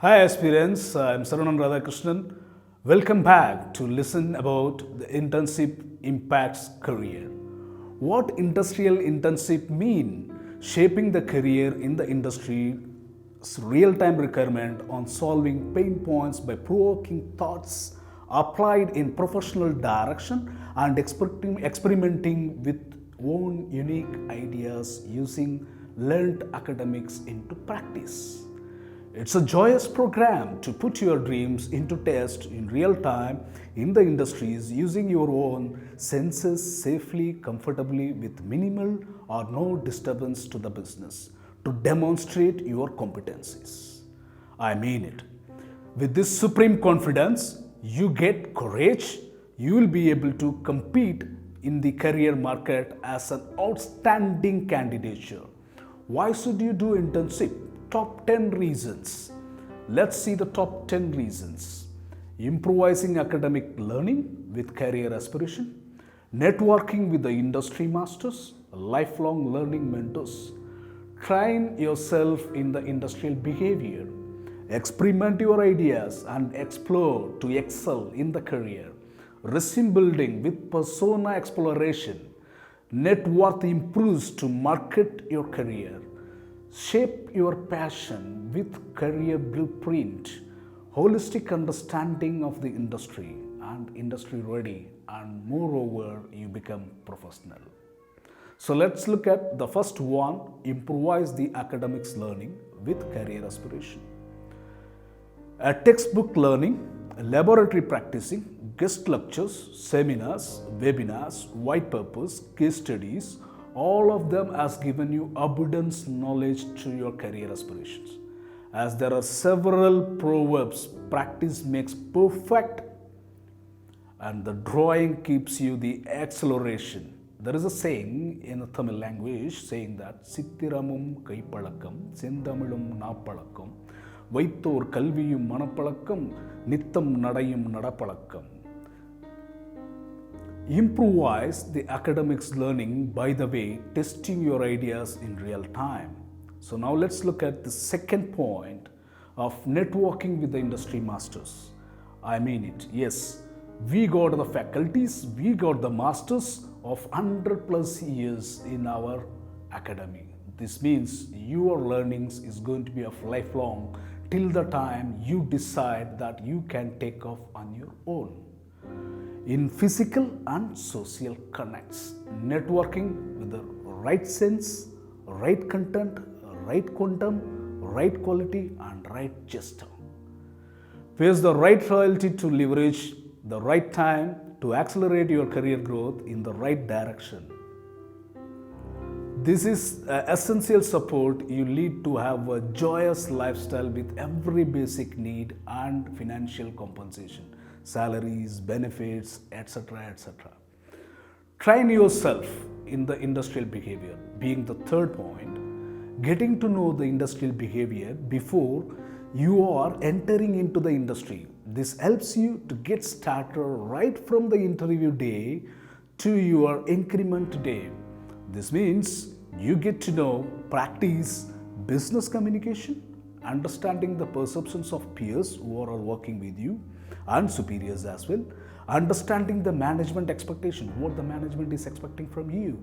Hi aspirants, I'm Saranan Radhakrishnan. Welcome back to listen about the internship impacts career. What industrial internship mean? Shaping the career in the industry, real-time requirement on solving pain points by provoking thoughts applied in professional direction and experimenting with own unique ideas using learned academics into practice. It's a joyous program to put your dreams into test in real time in the industries using your own senses safely, comfortably, with minimal or no disturbance to the business to demonstrate your competencies. I mean it. With this supreme confidence, you get courage, you will be able to compete in the career market as an outstanding candidature. Why should you do internship? Top 10 reasons. Let's see the top 10 reasons. Improvising academic learning with career aspiration, networking with the industry masters, lifelong learning mentors, train yourself in the industrial behavior, experiment your ideas and explore to excel in the career, resume building with persona exploration, net worth improves to market your career, shape your passion with career blueprint, holistic understanding of the industry and industry ready, and moreover you become professional. So let's look at the first one, improvise the academics learning with career aspiration. A textbook learning, laboratory practicing, guest lectures, seminars, webinars, white papers, case studies, all of them has given you abundance knowledge to your career aspirations. As there are several proverbs, practice makes perfect and the drawing keeps you the acceleration. There is a saying in the Tamil language saying that Sittiramum Kaipalakam, Sindamilum Napalakam, Vaitor Kalviyum Manapalakam, Nittam Nadayum Nadapalakam. Improvise the academics learning, by the way, testing your ideas in real time. So now let's look at the second point of networking with the industry masters. I mean it, yes, we got the faculties, we got the masters of 100 plus years in our academy. This means your learnings is going to be of lifelong till the time you decide that you can take off on your own. In physical and social connects, networking with the right sense, right content, right quantum, right quality and right gesture. Face the right royalty to leverage the right time to accelerate your career growth in the right direction. This is essential support you need to have a joyous lifestyle with every basic need and financial compensation, salaries, benefits, etc. etc. Train yourself in the industrial behavior, being the third point, getting to know the industrial behavior before you are entering into the industry. This helps you to get started right from the interview day to your increment day. This means you get to know, practice business communication, understanding the perceptions of peers who are working with you and superiors as well, understanding the management expectation, what the management is expecting from you,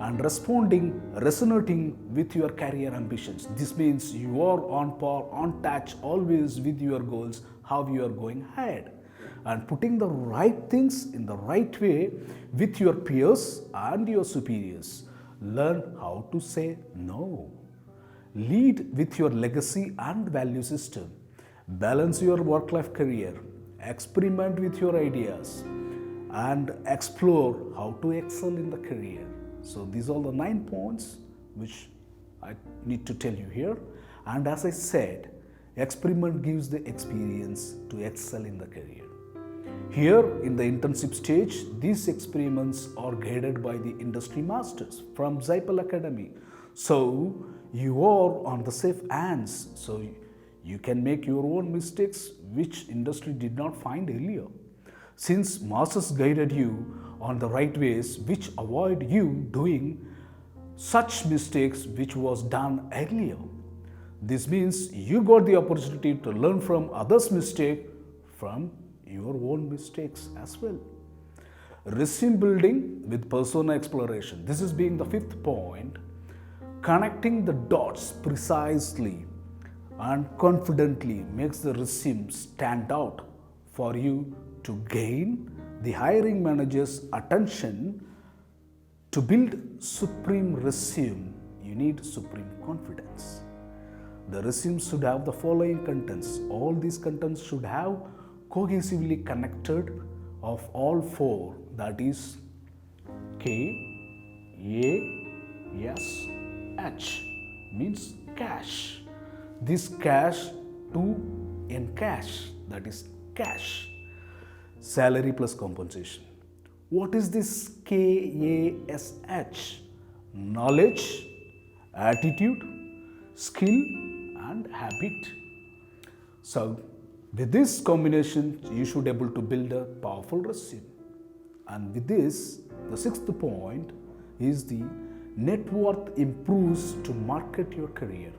and resonating with your career ambitions. This means you are on par, on touch always with your goals, how you are going ahead, and putting the right things in the right way with your peers and your superiors. Learn how to say no. Lead with your legacy and value system. Balance your work-life career. Experiment with your ideas and explore how to excel in the career. So these are the 9 points which I need to tell you here. And as I said, experiment gives the experience to excel in the career. Here in the internship stage, these experiments are guided by the industry masters from Zyple Academy. So you are on the safe hands. So you can make your own mistakes which industry did not find earlier. Since masters guided you on the right ways which avoid you doing such mistakes which was done earlier. This means you got the opportunity to learn from others' mistake, from your own mistakes as well. Resume building with persona exploration. This is being the fifth point. Connecting the dots precisely and confidently makes the resume stand out for you to gain the hiring manager's attention. To build supreme resume, you need supreme confidence. The resume should have the following contents. All these contents should have cohesively connected of all four, that is K, A, S, H means cash. This cash to in cash, that is cash. Salary plus compensation. What is this KASH? Knowledge, attitude, skill and habit. So with this combination, you should be able to build a powerful resume. And with this, the sixth point is the net worth improves to market your career.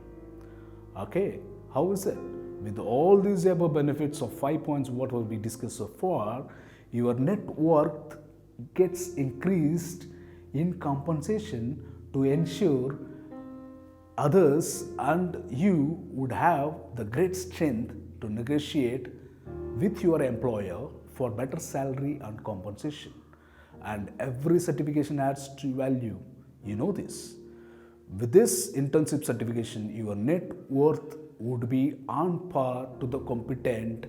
Okay, how is it? With all these above benefits of 5 points, what will be discussed so far, your net worth gets increased in compensation to ensure others and you would have the great strength to negotiate with your employer for better salary and compensation. And every certification adds to value. You know this. With this internship certification, your net worth would be on par to the competent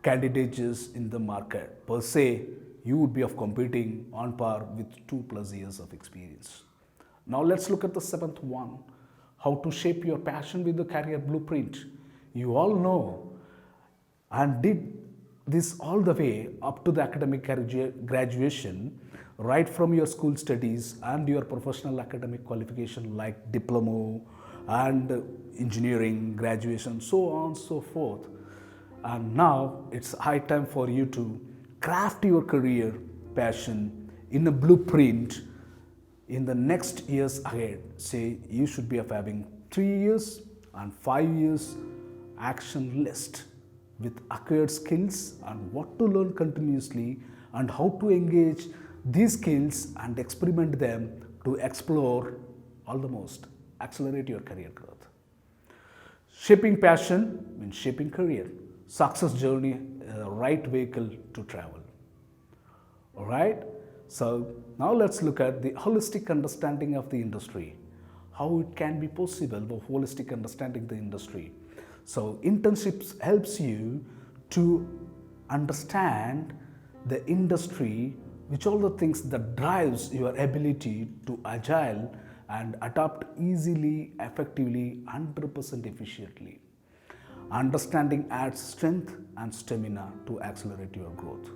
candidates in the market. Per se, you would be of competing on par with 2+ years of experience. Now let's look at the seventh one. How to shape your passion with the career blueprint. You all know and did this all the way up to the academic graduation, right from your school studies and your professional academic qualification like diploma and engineering graduation, so on so forth. And now it's high time for you to craft your career passion in a blueprint in the next years ahead. Say you should be having 3 years and 5 years action list with acquired skills and what to learn continuously and how to engage these skills and experiment them to explore almost accelerate your career growth. Shaping passion means shaping career. Success journey is the right vehicle to travel. All right. So now let's look at the holistic understanding of the industry. How it can be possible for holistic understanding the industry. So internships helps you to understand the industry, which all the things that drives your ability to agile and adapt easily, effectively, 100% efficiently. Understanding adds strength and stamina to accelerate your growth.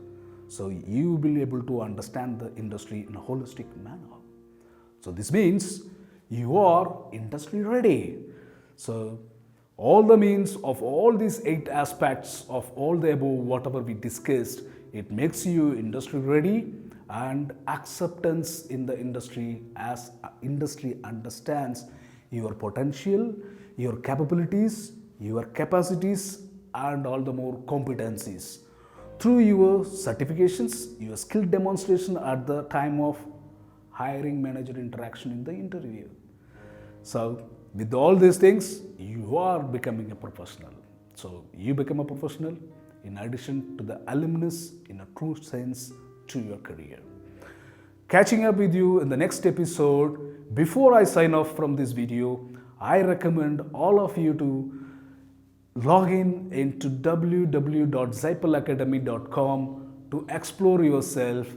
So you will be able to understand the industry in a holistic manner. So this means you are industry ready. So all the means of all these 8 aspects of all the above, whatever we discussed, it makes you industry ready and acceptance in the industry as industry understands your potential, your capabilities, your capacities and all the more competencies. Through your certifications, your skill demonstration at the time of hiring manager interaction in the interview. So with all these things, you are becoming a professional. So you become a professional in addition to the alumnus in a true sense to your career. Catching up with you in the next episode. Before I sign off from this video, I recommend all of you to log in into www.zypleacademy.com to explore yourself,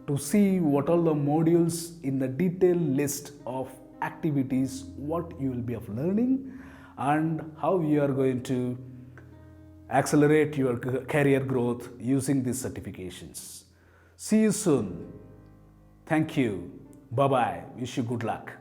to see what all the modules in the detailed list of activities, what you will be of learning and how you are going to accelerate your career growth using these certifications. See you soon. Thank you. Bye-bye. Wish you good luck.